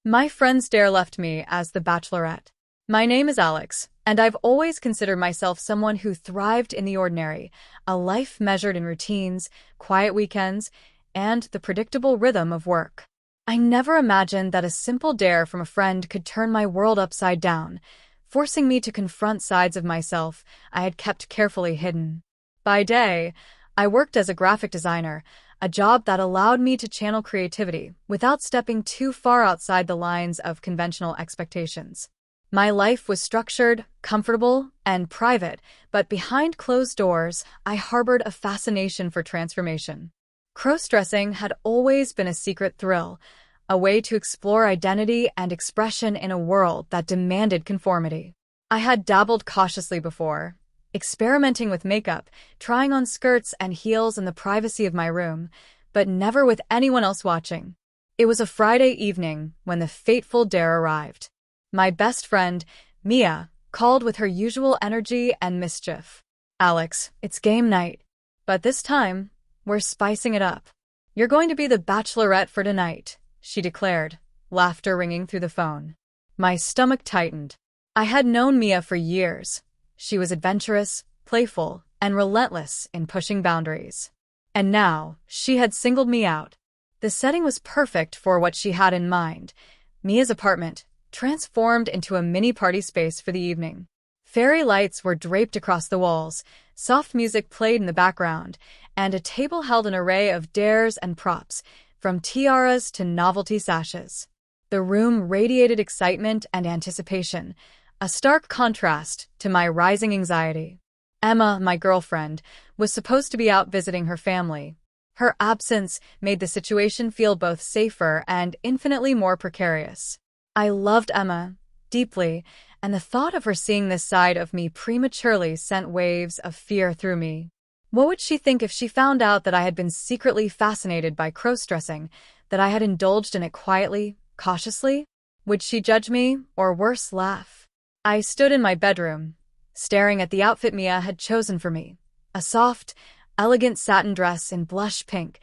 My friends dare left me as the Bachelorette. My name is Alex, and I've always considered myself someone who thrived in the ordinary, a life measured in routines, quiet weekends, and the predictable rhythm of work. I never imagined that a simple dare from a friend could turn my world upside down, forcing me to confront sides of myself I had kept carefully hidden. By day, I worked as a graphic designer, a job that allowed me to channel creativity without stepping too far outside the lines of conventional expectations. My life was structured, comfortable, and private, but behind closed doors, I harbored a fascination for transformation. Crossdressing had always been a secret thrill, a way to explore identity and expression in a world that demanded conformity. I had dabbled cautiously before, experimenting with makeup, trying on skirts and heels in the privacy of my room, but never with anyone else watching. It was a Friday evening when the fateful dare arrived. My best friend, Mia, called with her usual energy and mischief. "Alex, it's game night. But this time, we're spicing it up. You're going to be the Bachelorette for tonight," she declared, laughter ringing through the phone. My stomach tightened. I had known Mia for years. She was adventurous, playful, and relentless in pushing boundaries. And now, she had singled me out. The setting was perfect for what she had in mind. Mia's apartment, transformed into a mini party space for the evening. Fairy lights were draped across the walls, soft music played in the background, and a table held an array of dares and props, from tiaras to novelty sashes. The room radiated excitement and anticipation, a stark contrast to my rising anxiety. Emma, my girlfriend, was supposed to be out visiting her family. Her absence made the situation feel both safer and infinitely more precarious. I loved Emma deeply, and the thought of her seeing this side of me prematurely sent waves of fear through me. What would she think if she found out that I had been secretly fascinated by crossdressing, that I had indulged in it quietly, cautiously? Would she judge me, or worse, laugh? I stood in my bedroom, staring at the outfit Mia had chosen for me. A soft, elegant satin dress in blush pink,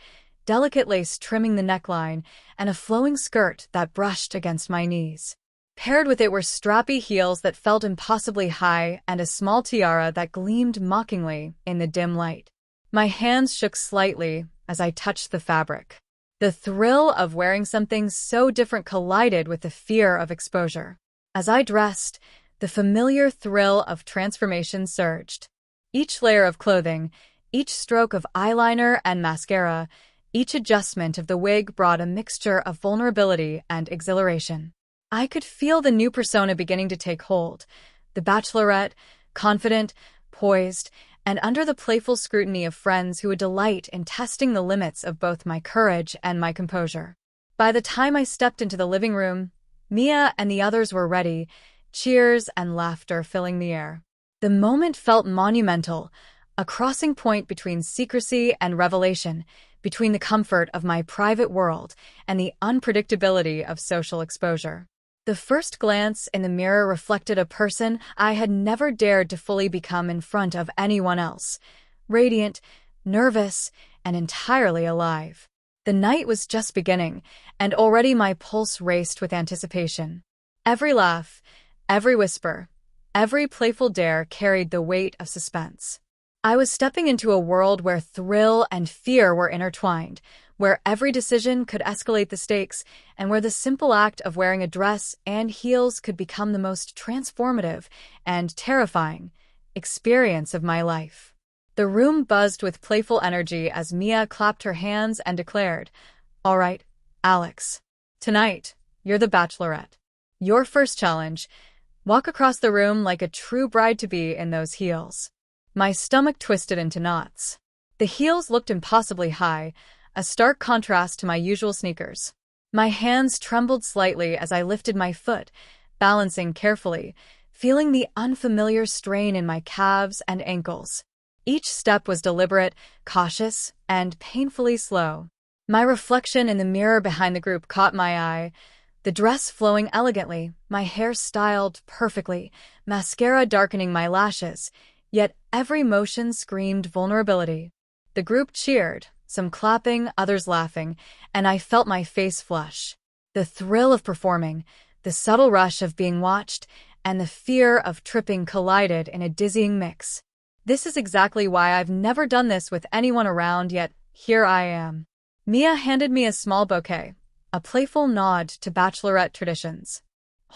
delicate lace trimming the neckline, and a flowing skirt that brushed against my knees. Paired with it were strappy heels that felt impossibly high and a small tiara that gleamed mockingly in the dim light. My hands shook slightly as I touched the fabric. The thrill of wearing something so different collided with the fear of exposure. As I dressed, the familiar thrill of transformation surged. Each layer of clothing, each stroke of eyeliner and mascara, each adjustment of the wig brought a mixture of vulnerability and exhilaration. I could feel the new persona beginning to take hold, the Bachelorette, confident, poised, and under the playful scrutiny of friends who would delight in testing the limits of both my courage and my composure. By the time I stepped into the living room, Mia and the others were ready, cheers and laughter filling the air. The moment felt monumental, a crossing point between secrecy and revelation, between the comfort of my private world and the unpredictability of social exposure. The first glance in the mirror reflected a person I had never dared to fully become in front of anyone else, radiant, nervous, and entirely alive. The night was just beginning, and already my pulse raced with anticipation. Every laugh, every whisper, every playful dare carried the weight of suspense. I was stepping into a world where thrill and fear were intertwined, where every decision could escalate the stakes, and where the simple act of wearing a dress and heels could become the most transformative and terrifying experience of my life. The room buzzed with playful energy as Mia clapped her hands and declared, "All right, Alex. Tonight, you're the Bachelorette. Your first challenge, walk across the room like a true bride-to-be in those heels." My stomach twisted into knots. The heels looked impossibly high, a stark contrast to my usual sneakers. My hands trembled slightly as I lifted my foot, balancing carefully, feeling the unfamiliar strain in my calves and ankles. Each step was deliberate, cautious, and painfully slow. My reflection in the mirror behind the group caught my eye, the dress flowing elegantly, my hair styled perfectly, mascara darkening my lashes, yet every motion screamed vulnerability. The group cheered, some clapping, others laughing, and I felt my face flush. The thrill of performing, the subtle rush of being watched, and the fear of tripping collided in a dizzying mix. This is exactly why I've never done this with anyone around, yet here I am. Mia handed me a small bouquet, a playful nod to Bachelorette traditions.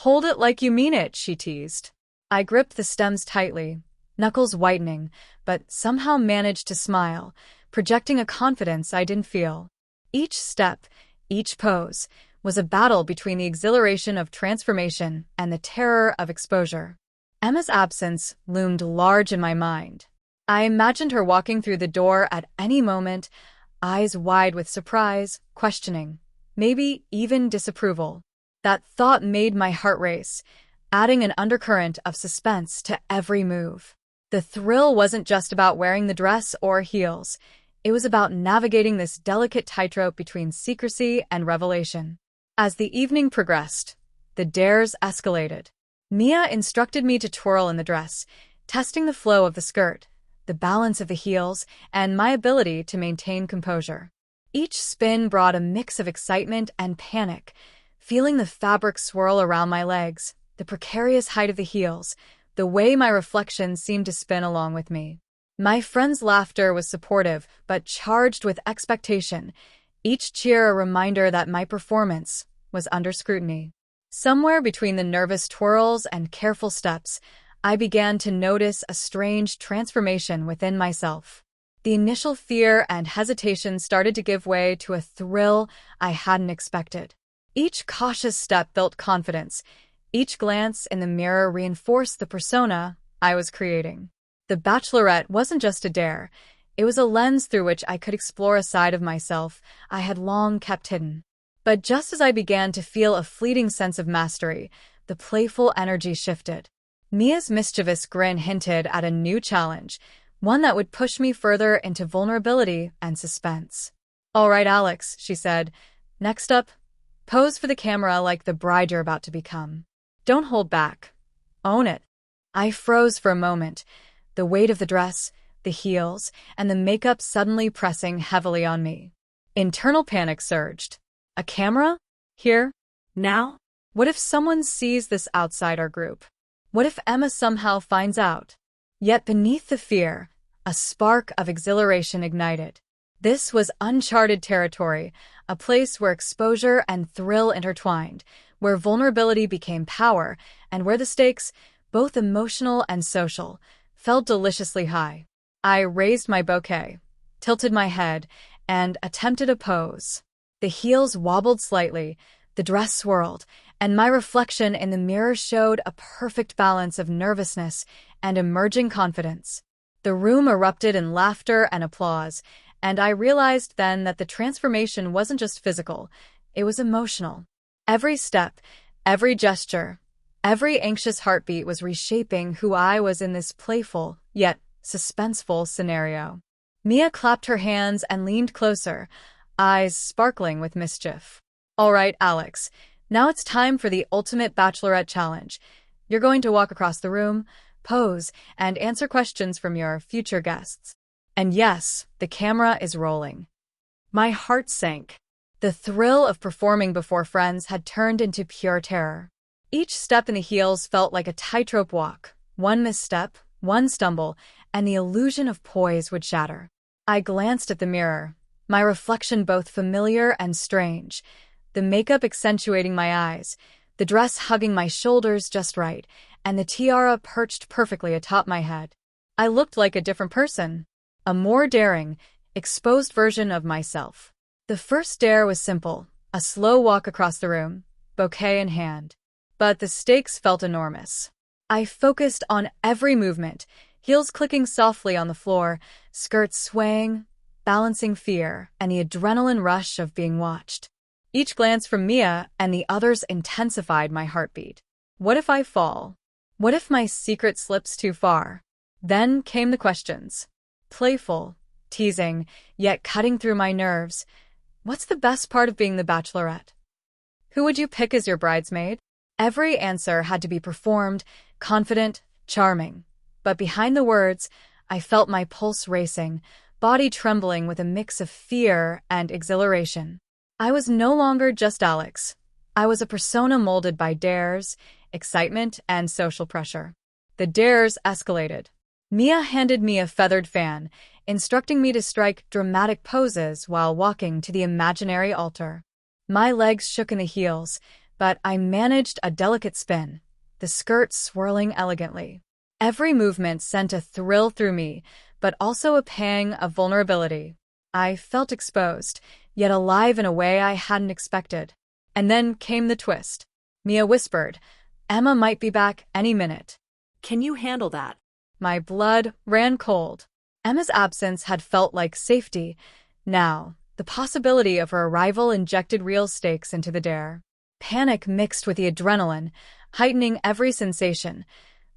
"Hold it like you mean it," she teased. I gripped the stems tightly, knuckles whitening, but somehow managed to smile, projecting a confidence I didn't feel. Each step, each pose, was a battle between the exhilaration of transformation and the terror of exposure. Emma's absence loomed large in my mind. I imagined her walking through the door at any moment, eyes wide with surprise, questioning, maybe even disapproval. That thought made my heart race, adding an undercurrent of suspense to every move. The thrill wasn't just about wearing the dress or heels. It was about navigating this delicate tightrope between secrecy and revelation. As the evening progressed, the dares escalated. Mia instructed me to twirl in the dress, testing the flow of the skirt, the balance of the heels, and my ability to maintain composure. Each spin brought a mix of excitement and panic, feeling the fabric swirl around my legs, the precarious height of the heels, the way my reflection seemed to spin along with me. My friends' laughter was supportive, but charged with expectation, each cheer a reminder that my performance was under scrutiny. Somewhere between the nervous twirls and careful steps, I began to notice a strange transformation within myself. The initial fear and hesitation started to give way to a thrill I hadn't expected. Each cautious step built confidence. Each glance in the mirror reinforced the persona I was creating. The Bachelorette wasn't just a dare. It was a lens through which I could explore a side of myself I had long kept hidden. But just as I began to feel a fleeting sense of mastery, the playful energy shifted. Mia's mischievous grin hinted at a new challenge, one that would push me further into vulnerability and suspense. "All right, Alex," she said. "Next up, pose for the camera like the bride you're about to become. Don't hold back. Own it." I froze for a moment, the weight of the dress, the heels, and the makeup suddenly pressing heavily on me. Internal panic surged. A camera? Here? Now? What if someone sees this outside our group? What if Emma somehow finds out? Yet beneath the fear, a spark of exhilaration ignited. This was uncharted territory, a place where exposure and thrill intertwined, where vulnerability became power, and where the stakes, both emotional and social, felt deliciously high. I raised my bouquet, tilted my head, and attempted a pose. The heels wobbled slightly, the dress swirled, and my reflection in the mirror showed a perfect balance of nervousness and emerging confidence. The room erupted in laughter and applause, and I realized then that the transformation wasn't just physical, it was emotional. Every step, every gesture, every anxious heartbeat was reshaping who I was in this playful, yet suspenseful scenario. Mia clapped her hands and leaned closer, eyes sparkling with mischief. "All right, Alex, now it's time for the ultimate Bachelorette challenge. You're going to walk across the room, pose, and answer questions from your future guests." And yes, the camera is rolling. My heart sank. The thrill of performing before friends had turned into pure terror. Each step in the heels felt like a tightrope walk. One misstep, one stumble, and the illusion of poise would shatter. I glanced at the mirror, my reflection both familiar and strange, the makeup accentuating my eyes, the dress hugging my shoulders just right, and the tiara perched perfectly atop my head. I looked like a different person, a more daring, exposed version of myself. The first dare was simple, a slow walk across the room, bouquet in hand. But the stakes felt enormous. I focused on every movement, heels clicking softly on the floor, skirts swaying, balancing fear and the adrenaline rush of being watched. Each glance from Mia and the others intensified my heartbeat. What if I fall? What if my secret slips too far? Then came the questions. Playful, teasing, yet cutting through my nerves. What's the best part of being the Bachelorette? Who would you pick as your bridesmaid? Every answer had to be performed, confident, charming. But behind the words, I felt my pulse racing, body trembling with a mix of fear and exhilaration. I was no longer just Alex. I was a persona molded by dares, excitement, and social pressure. The dares escalated. Mia handed me a feathered fan, instructing me to strike dramatic poses while walking to the imaginary altar. My legs shook in the heels, but I managed a delicate spin, the skirt swirling elegantly. Every movement sent a thrill through me, but also a pang of vulnerability. I felt exposed, yet alive in a way I hadn't expected. And then came the twist. Mia whispered, "Emma might be back any minute." Can you handle that? My blood ran cold. Emma's absence had felt like safety. Now, the possibility of her arrival injected real stakes into the dare. Panic mixed with the adrenaline, heightening every sensation.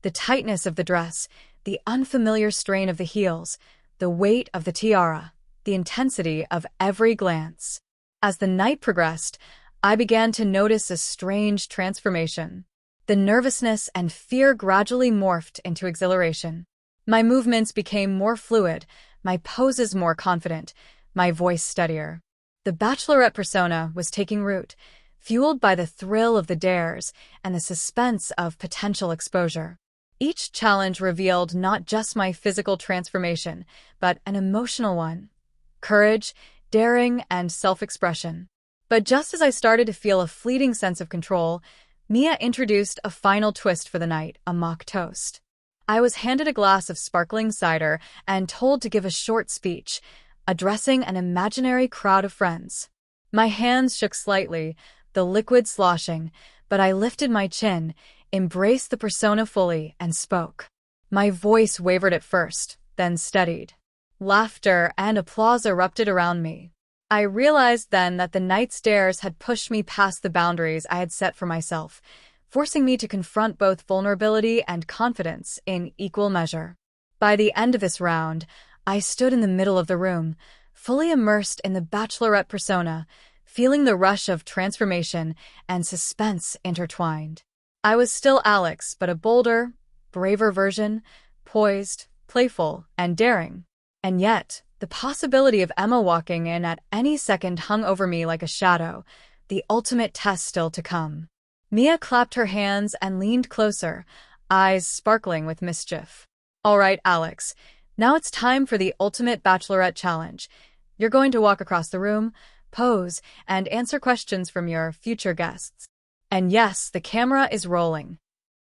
The tightness of the dress, the unfamiliar strain of the heels, the weight of the tiara, the intensity of every glance. As the night progressed, I began to notice a strange transformation. The nervousness and fear gradually morphed into exhilaration. My movements became more fluid, my poses more confident, my voice steadier. The Bachelorette persona was taking root, fueled by the thrill of the dares and the suspense of potential exposure. Each challenge revealed not just my physical transformation, but an emotional one. Courage, daring, and self-expression. But just as I started to feel a fleeting sense of control, Mia introduced a final twist for the night, a mock toast. I was handed a glass of sparkling cider and told to give a short speech, addressing an imaginary crowd of friends. My hands shook slightly, the liquid sloshing, but I lifted my chin, embraced the persona fully, and spoke. My voice wavered at first, then steadied. Laughter and applause erupted around me. I realized then that the night's dares had pushed me past the boundaries I had set for myself, forcing me to confront both vulnerability and confidence in equal measure. By the end of this round, I stood in the middle of the room, fully immersed in the Bachelorette persona, feeling the rush of transformation and suspense intertwined. I was still Alex, but a bolder, braver version, poised, playful, and daring. And yet, the possibility of Emma walking in at any second hung over me like a shadow, the ultimate test still to come. Mia clapped her hands and leaned closer, eyes sparkling with mischief. "All right, Alex, now it's time for the ultimate Bachelorette challenge. You're going to walk across the room, pose, and answer questions from your future guests." And yes, the camera is rolling.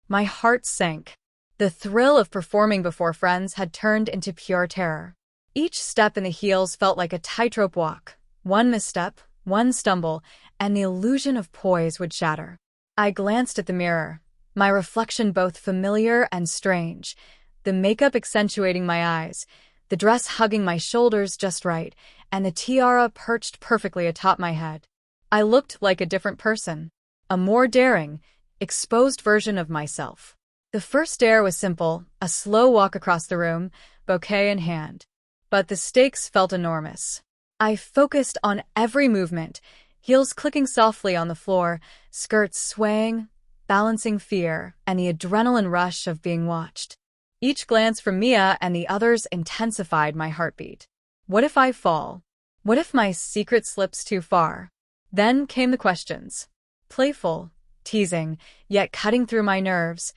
My heart sank. The thrill of performing before friends had turned into pure terror. Each step in the heels felt like a tightrope walk. One misstep, one stumble, and the illusion of poise would shatter. I glanced at the mirror, my reflection both familiar and strange, the makeup accentuating my eyes, the dress hugging my shoulders just right, and the tiara perched perfectly atop my head. I looked like a different person, a more daring, exposed version of myself. The first dare was simple, a slow walk across the room, bouquet in hand. But the stakes felt enormous. I focused on every movement, heels clicking softly on the floor, skirts swaying, balancing fear and the adrenaline rush of being watched. Each glance from Mia and the others intensified my heartbeat. What if I fall? What if my secret slips too far? Then came the questions. Playful, teasing, yet cutting through my nerves.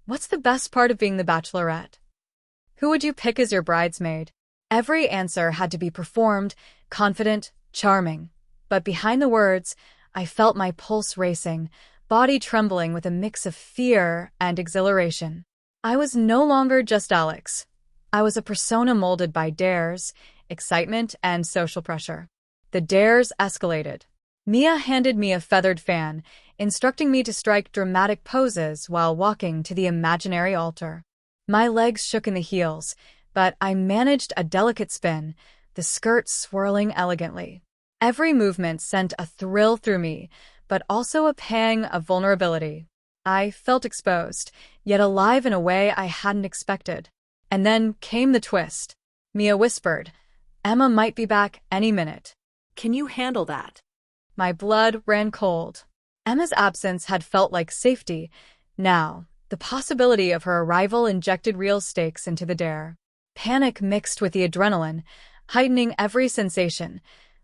What's the best part of being the Bachelorette? Who would you pick as your bridesmaid? Every answer had to be performed, confident, charming. But behind the words, I felt my pulse racing, body trembling with a mix of fear and exhilaration. I was no longer just Alex. I was a persona molded by dares, excitement, and social pressure. The dares escalated. Mia handed me a feathered fan, instructing me to strike dramatic poses while walking to the imaginary altar. My legs shook in the heels, but I managed a delicate spin, the skirt swirling elegantly. Every movement sent a thrill through me, but also a pang of vulnerability. I felt exposed, yet alive in a way I hadn't expected. And then came the twist. Mia whispered, "Emma might be back any minute." Can you handle that? My blood ran cold. Emma's absence had felt like safety. Now, the possibility of her arrival injected real stakes into the dare. Panic mixed with the adrenaline, heightening every sensation.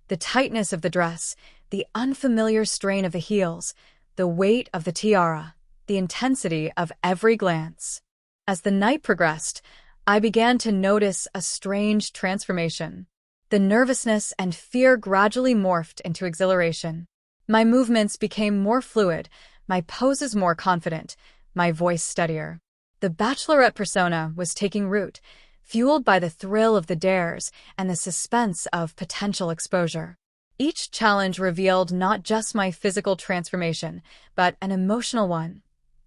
The tightness of the dress, The unfamiliar strain of the heels, the weight of the tiara, the intensity of every glance. As the night progressed, I began to notice a strange transformation. The nervousness and fear gradually morphed into exhilaration. My movements became more fluid, my poses more confident, my voice steadier. The Bachelorette persona was taking root, fueled by the thrill of the dares and the suspense of potential exposure. Each challenge revealed not just my physical transformation, but an emotional one: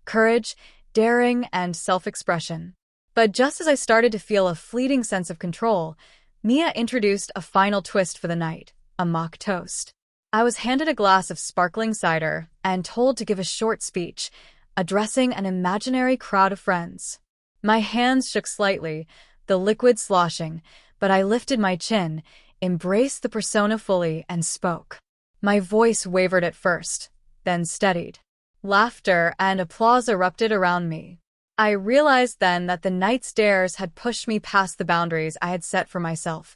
courage, daring, and self-expression. But just as I started to feel a fleeting sense of control, Mia introduced a final twist for the night: a mock toast. I was handed a glass of sparkling cider and told to give a short speech, addressing an imaginary crowd of friends. My hands shook slightly, the liquid sloshing, but I lifted my chin, embraced the persona fully, and spoke. My voice wavered at first, then steadied. Laughter and applause erupted around me. I realized then that the night's dares had pushed me past the boundaries I had set for myself,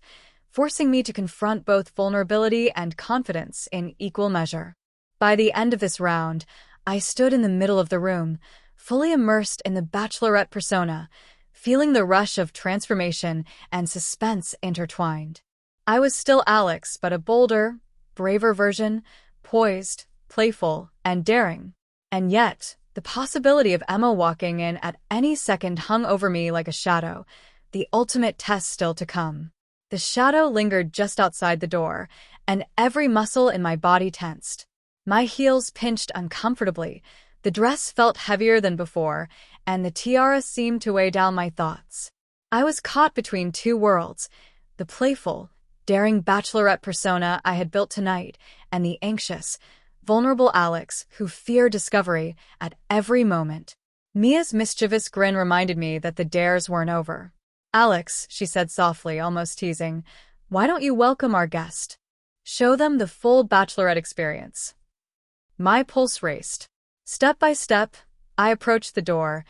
forcing me to confront both vulnerability and confidence in equal measure. By the end of this round, I stood in the middle of the room, fully immersed in the Bachelorette persona, feeling the rush of transformation and suspense intertwined. I was still Alex, but a bolder, braver version, poised, playful, and daring. And yet, the possibility of Emma walking in at any second hung over me like a shadow, the ultimate test still to come. The shadow lingered just outside the door, and every muscle in my body tensed. My heels pinched uncomfortably, the dress felt heavier than before, and the tiara seemed to weigh down my thoughts. I was caught between two worlds: the playful, daring Bachelorette persona I had built tonight, and the anxious, vulnerable Alex who feared discovery at every moment. Mia's mischievous grin reminded me that the dares weren't over. "Alex," she said softly, almost teasing, "why don't you welcome our guest? Show them the full Bachelorette experience." My pulse raced. Step by step, I approached the door,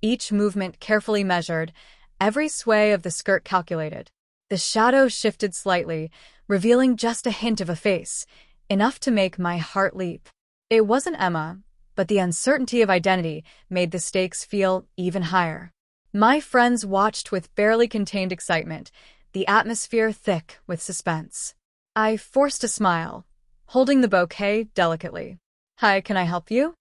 each movement carefully measured, every sway of the skirt calculated. The shadow shifted slightly, revealing just a hint of a face, enough to make my heart leap. It wasn't Emma, but the uncertainty of identity made the stakes feel even higher. My friends watched with barely contained excitement, the atmosphere thick with suspense. I forced a smile, holding the bouquet delicately. "Hi, can I help you?"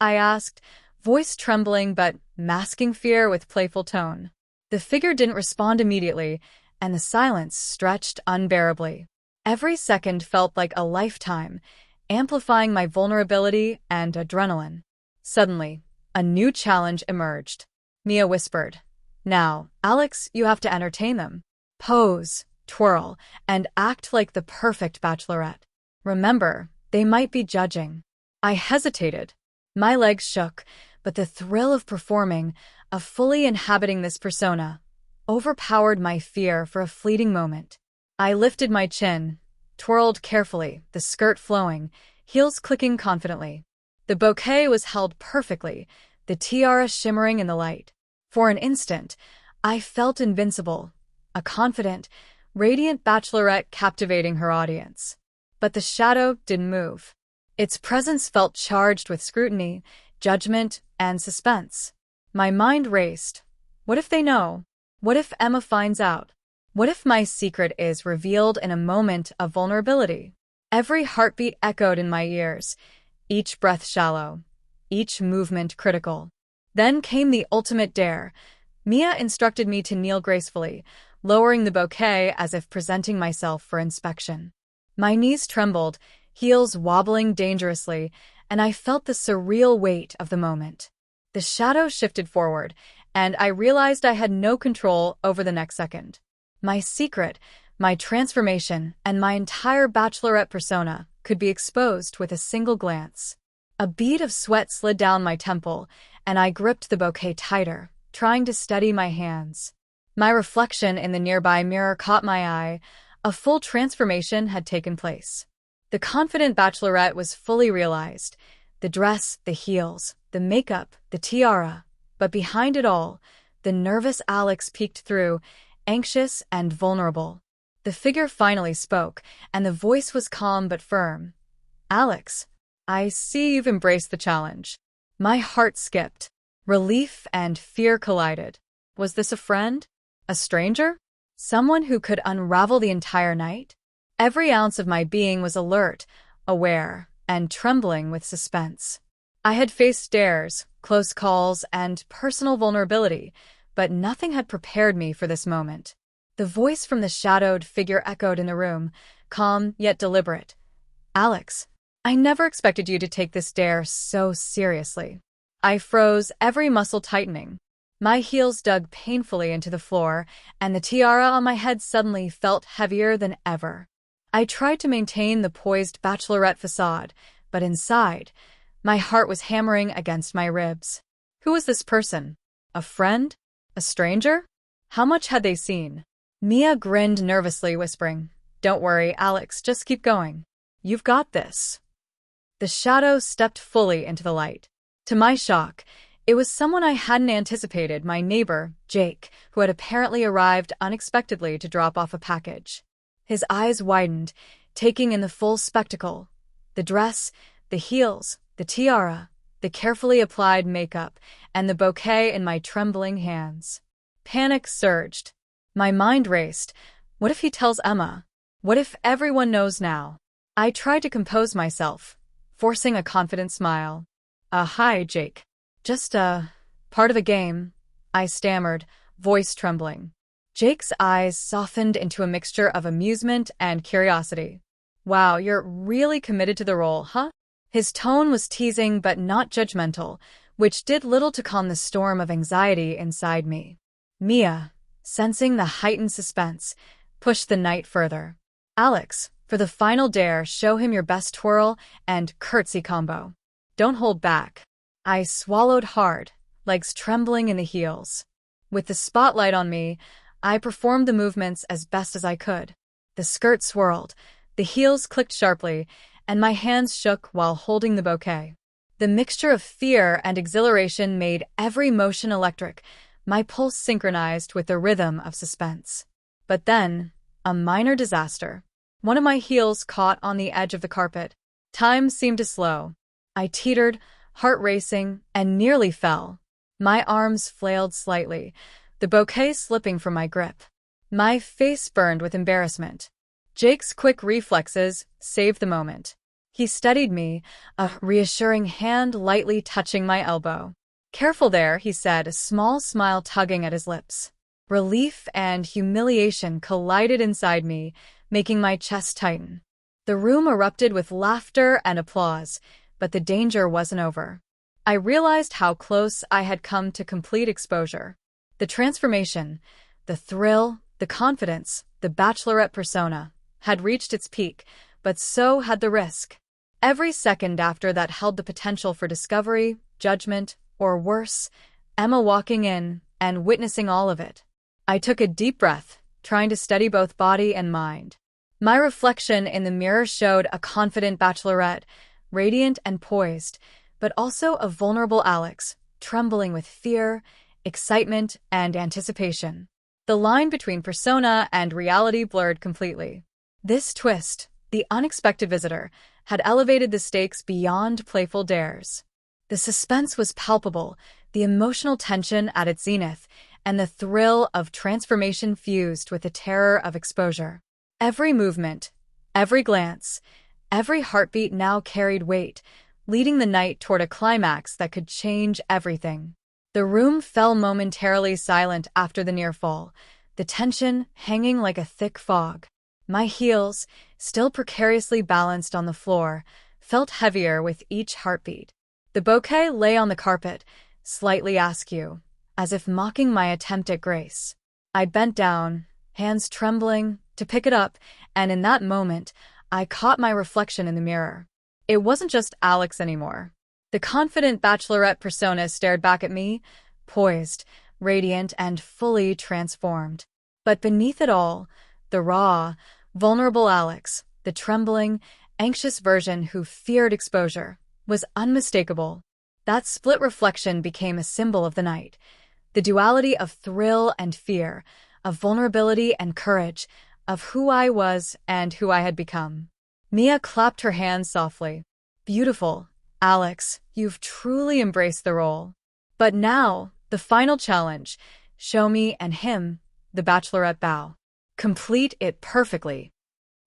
I asked, voice trembling but masking fear with playful tone. The figure didn't respond immediately, and the silence stretched unbearably. Every second felt like a lifetime, amplifying my vulnerability and adrenaline. Suddenly, a new challenge emerged. Mia whispered, "Now, Alex, you have to entertain them. Pose, twirl, and act like the perfect Bachelorette. Remember, they might be judging." I hesitated. My legs shook, but the thrill of performing, of fully inhabiting this persona, overpowered my fear for a fleeting moment. I lifted my chin, twirled carefully, the skirt flowing, heels clicking confidently. The bouquet was held perfectly, the tiara shimmering in the light. For an instant, I felt invincible, a confident, radiant Bachelorette captivating her audience. But the shadow didn't move. Its presence felt charged with scrutiny, judgment, and suspense. My mind raced. What if they know? What if Emma finds out? What if my secret is revealed in a moment of vulnerability? Every heartbeat echoed in my ears, each breath shallow, each movement critical. Then came the ultimate dare. Mia instructed me to kneel gracefully, lowering the bouquet as if presenting myself for inspection. My knees trembled, heels wobbling dangerously, and I felt the surreal weight of the moment. The shadow shifted forward, and I realized I had no control over the next second. My secret, my transformation, and my entire Bachelorette persona could be exposed with a single glance. A bead of sweat slid down my temple, and I gripped the bouquet tighter, trying to steady my hands. My reflection in the nearby mirror caught my eye. A full transformation had taken place. The confident Bachelorette was fully realized. The dress, the heels, the makeup, the tiara. But behind it all, the nervous Alex peeked through, anxious and vulnerable. The figure finally spoke, and the voice was calm but firm. Alex, I see you've embraced the challenge. My heart skipped. Relief and fear collided. Was this a friend? A stranger? Someone who could unravel the entire night? Every ounce of my being was alert, aware, and trembling with suspense. I had faced dares, close calls, and personal vulnerability, but nothing had prepared me for this moment. The voice from the shadowed figure echoed in the room, calm yet deliberate. Alex, I never expected you to take this dare so seriously. I froze, every muscle tightening. My heels dug painfully into the floor, and the tiara on my head suddenly felt heavier than ever. I tried to maintain the poised Bachelorette facade, but inside, my heart was hammering against my ribs. Who was this person? A friend? A stranger? How much had they seen? Mia grinned nervously, whispering, "Don't worry, Alex, just keep going. You've got this." The shadow stepped fully into the light. To my shock, it was someone I hadn't anticipated, my neighbor, Jake, who had apparently arrived unexpectedly to drop off a package. His eyes widened, taking in the full spectacle. The dress, the heels, the tiara, the carefully applied makeup, and the bouquet in my trembling hands. Panic surged. My mind raced. What if he tells Emma? What if everyone knows now? I tried to compose myself, forcing a confident smile. Hi, Jake. Just part of a game," I stammered, voice trembling. Jake's eyes softened into a mixture of amusement and curiosity. "Wow, you're really committed to the role, huh?" His tone was teasing but not judgmental, which did little to calm the storm of anxiety inside me. Mia, sensing the heightened suspense, pushed the night further. "Alex, for the final dare, show him your best twirl and curtsy combo. Don't hold back." I swallowed hard, legs trembling in the heels. With the spotlight on me, I performed the movements as best as I could. The skirt swirled, the heels clicked sharply, and my hands shook while holding the bouquet. The mixture of fear and exhilaration made every motion electric, my pulse synchronized with the rhythm of suspense. But then, a minor disaster. One of my heels caught on the edge of the carpet. Time seemed to slow. I teetered, heart racing, and nearly fell. My arms flailed slightly, the bouquet slipping from my grip. My face burned with embarrassment. Jake's quick reflexes saved the moment. He steadied me, a reassuring hand lightly touching my elbow. "Careful there," he said, a small smile tugging at his lips. Relief and humiliation collided inside me, making my chest tighten. The room erupted with laughter and applause, but the danger wasn't over. I realized how close I had come to complete exposure. The transformation, the thrill, the confidence, the Bachelorette persona, had reached its peak, but so had the risk. Every second after that held the potential for discovery, judgment, or worse, Emma walking in and witnessing all of it. I took a deep breath, trying to steady both body and mind. My reflection in the mirror showed a confident Bachelorette, radiant and poised, but also a vulnerable Alex, trembling with fear, excitement, and anticipation. The line between persona and reality blurred completely. This twist, the unexpected visitor, had elevated the stakes beyond playful dares. The suspense was palpable, the emotional tension at its zenith, and the thrill of transformation fused with the terror of exposure. Every movement, every glance, every heartbeat now carried weight, leading the night toward a climax that could change everything. The room fell momentarily silent after the near fall, the tension hanging like a thick fog. My heels, still precariously balanced on the floor, felt heavier with each heartbeat. The bouquet lay on the carpet, slightly askew, as if mocking my attempt at grace. I bent down, hands trembling, to pick it up, and in that moment, I caught my reflection in the mirror. It wasn't just Alex anymore. The confident Bachelorette persona stared back at me, poised, radiant, and fully transformed. But beneath it all, the raw, vulnerable Alex, the trembling, anxious version who feared exposure, was unmistakable. That split reflection became a symbol of the night. The duality of thrill and fear, of vulnerability and courage, of who I was and who I had become. Mia clapped her hands softly. Beautiful, Alex, you've truly embraced the role. But now, the final challenge. Show me and him the Bachelorette bow. Complete it perfectly.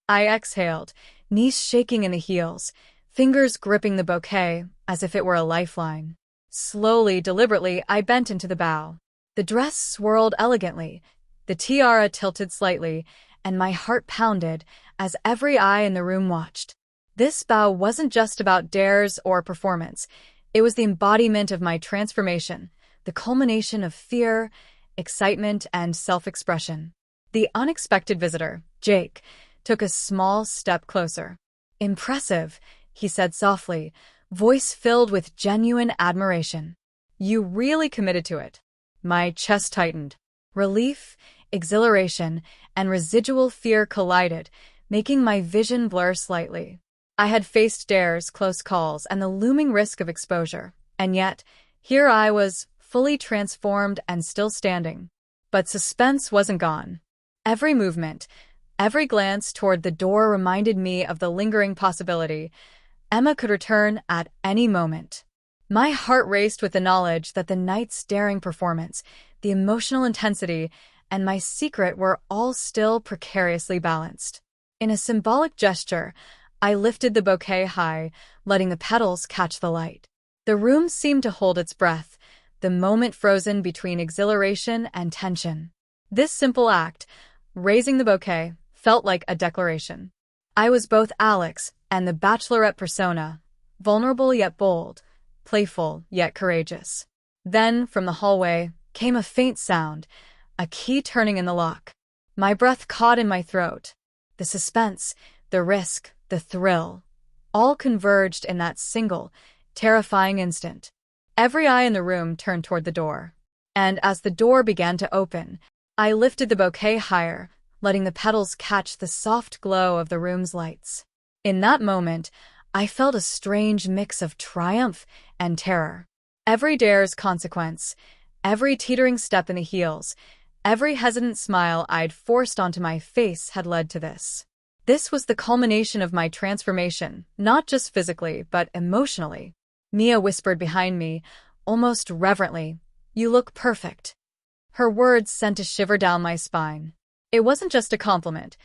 I exhaled, knees shaking in the heels, fingers gripping the bouquet as if it were a lifeline. Slowly, deliberately, I bent into the bow. The dress swirled elegantly, the tiara tilted slightly, and my heart pounded as every eye in the room watched. This bow wasn't just about dares or performance. It was the embodiment of my transformation, the culmination of fear, excitement, and self-expression. The unexpected visitor, Jake, took a small step closer. "Impressive," he said softly, voice filled with genuine admiration. "You really committed to it." My chest tightened. Relief, exhilaration, and residual fear collided, making my vision blur slightly. I had faced dares, close calls, and the looming risk of exposure, and yet, here I was, fully transformed and still standing. But suspense wasn't gone. Every movement, every glance toward the door reminded me of the lingering possibility. Emma could return at any moment. My heart raced with the knowledge that the night's daring performance, the emotional intensity, and my secret were all still precariously balanced. In a symbolic gesture, I lifted the bouquet high, letting the petals catch the light. The room seemed to hold its breath, the moment frozen between exhilaration and tension. This simple act, raising the bouquet, felt like a declaration. I was both Alex and the Bachelorette persona, vulnerable yet bold, playful yet courageous. Then, from the hallway, came a faint sound, a key turning in the lock. My breath caught in my throat. The suspense, the risk, the thrill, all converged in that single, terrifying instant. Every eye in the room turned toward the door. And as the door began to open, I lifted the bouquet higher, letting the petals catch the soft glow of the room's lights. In that moment, I felt a strange mix of triumph and terror. Every dare's consequence, every teetering step in the heels, every hesitant smile I'd forced onto my face had led to this. This was the culmination of my transformation, not just physically, but emotionally. Mia whispered behind me, almost reverently, "You look perfect." Her words sent a shiver down my spine. It wasn't just a compliment.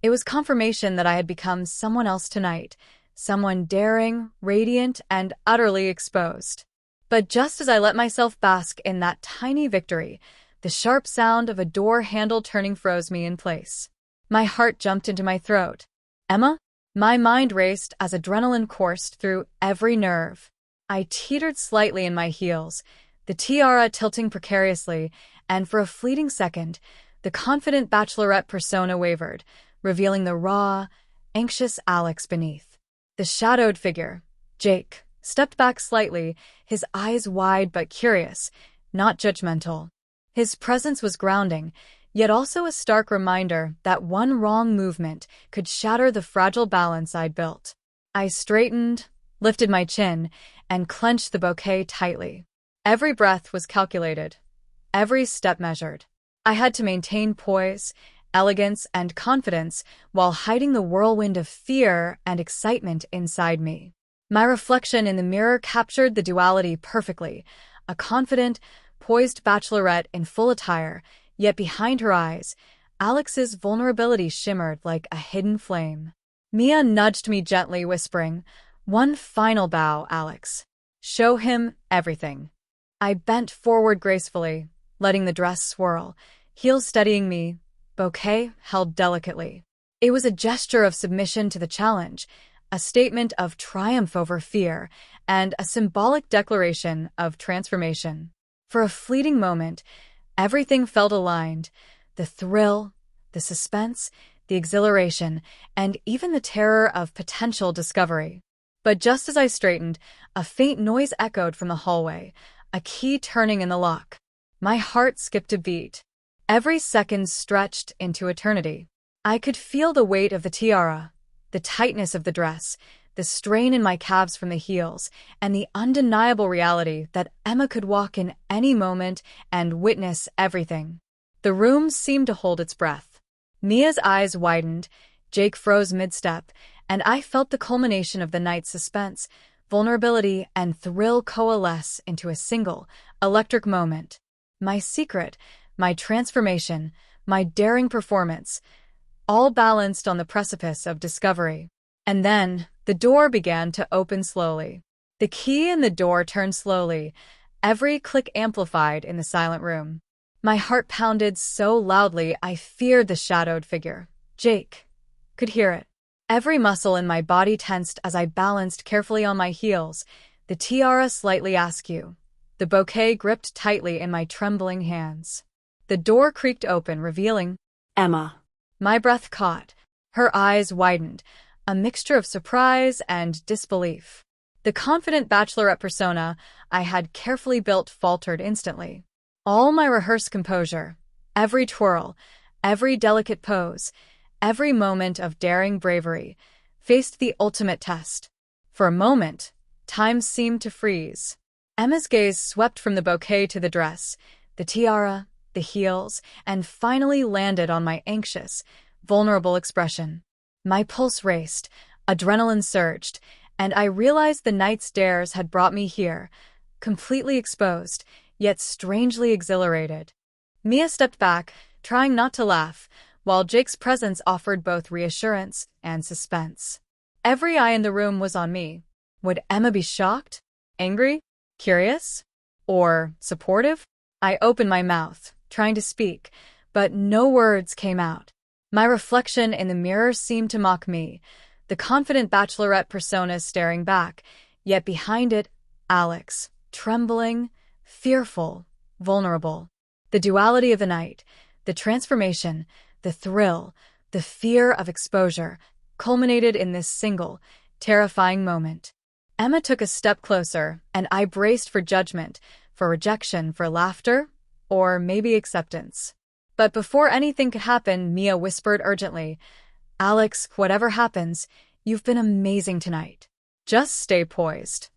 It was confirmation that I had become someone else tonight, someone daring, radiant, and utterly exposed. But just as I let myself bask in that tiny victory, the sharp sound of a door handle turning froze me in place. My heart jumped into my throat. "Emma?" My mind raced as adrenaline coursed through every nerve. I teetered slightly in my heels, the tiara tilting precariously, and for a fleeting second, the confident Bachelorette persona wavered, revealing the raw, anxious Alex beneath. The shadowed figure, Jake, stepped back slightly, his eyes wide but curious, not judgmental. His presence was grounding, yet also a stark reminder that one wrong movement could shatter the fragile balance I'd built. I straightened, lifted my chin, and clenched the bouquet tightly. Every breath was calculated, every step measured. I had to maintain poise, elegance, and confidence while hiding the whirlwind of fear and excitement inside me. My reflection in the mirror captured the duality perfectly, a confident, poised Bachelorette in full attire, yet behind her eyes, Alex's vulnerability shimmered like a hidden flame. Mia nudged me gently, whispering, "One final bow, Alex. Show him everything." I bent forward gracefully, letting the dress swirl, heels steadying me, bouquet held delicately. It was a gesture of submission to the challenge, a statement of triumph over fear, and a symbolic declaration of transformation. For a fleeting moment, everything felt aligned, the thrill, the suspense, the exhilaration, and even the terror of potential discovery. But just as I straightened, a faint noise echoed from the hallway, a key turning in the lock. My heart skipped a beat. Every second stretched into eternity. I could feel the weight of the tiara, the tightness of the dress, the strain in my calves from the heels, and the undeniable reality that Emma could walk in any moment and witness everything. The room seemed to hold its breath. Mia's eyes widened, Jake froze mid-step, and I felt the culmination of the night's suspense, vulnerability, and thrill coalesce into a single, electric moment. My secret, my transformation, my daring performance, all balanced on the precipice of discovery. And then, the door began to open slowly. The key in the door turned slowly, every click amplified in the silent room. My heart pounded so loudly I feared the shadowed figure. Jake could hear it. Every muscle in my body tensed as I balanced carefully on my heels, the tiara slightly askew, the bouquet gripped tightly in my trembling hands. The door creaked open, revealing Emma. My breath caught. Her eyes widened, a mixture of surprise and disbelief. The confident bachelorette persona I had carefully built faltered instantly. All my rehearsed composure, every twirl, every delicate pose, every moment of daring bravery, faced the ultimate test. For a moment, time seemed to freeze. Emma's gaze swept from the bouquet to the dress, the tiara, the heels, and finally landed on my anxious, vulnerable expression. My pulse raced, adrenaline surged, and I realized the night's dares had brought me here, completely exposed, yet strangely exhilarated. Mia stepped back, trying not to laugh, while Jake's presence offered both reassurance and suspense. Every eye in the room was on me. Would Emma be shocked? Angry? Curious? Or supportive? I opened my mouth, trying to speak, but no words came out. My reflection in the mirror seemed to mock me, the confident bachelorette persona staring back, yet behind it, Alex, trembling, fearful, vulnerable. The duality of the night, the transformation, the thrill, the fear of exposure, culminated in this single, terrifying moment. Emma took a step closer, and I braced for judgment, for rejection, for laughter, or maybe acceptance. But before anything could happen, Mia whispered urgently, "Alex, whatever happens, you've been amazing tonight. Just stay poised."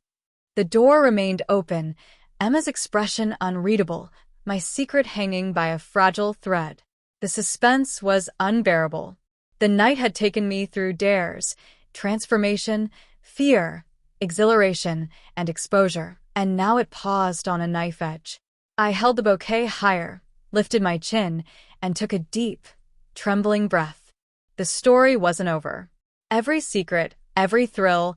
The door remained open, Emma's expression unreadable, my secret hanging by a fragile thread. The suspense was unbearable. The night had taken me through dares, transformation, fear, exhilaration, and exposure, and now it paused on a knife edge. I held the bouquet higher, lifted my chin, and took a deep, trembling breath. The story wasn't over. Every secret, every thrill,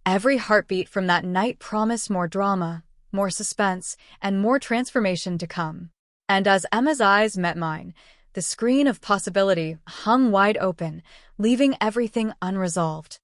every heartbeat from that night promised more drama, more suspense, and more transformation to come. And as Emma's eyes met mine, the screen of possibility hung wide open, leaving everything unresolved.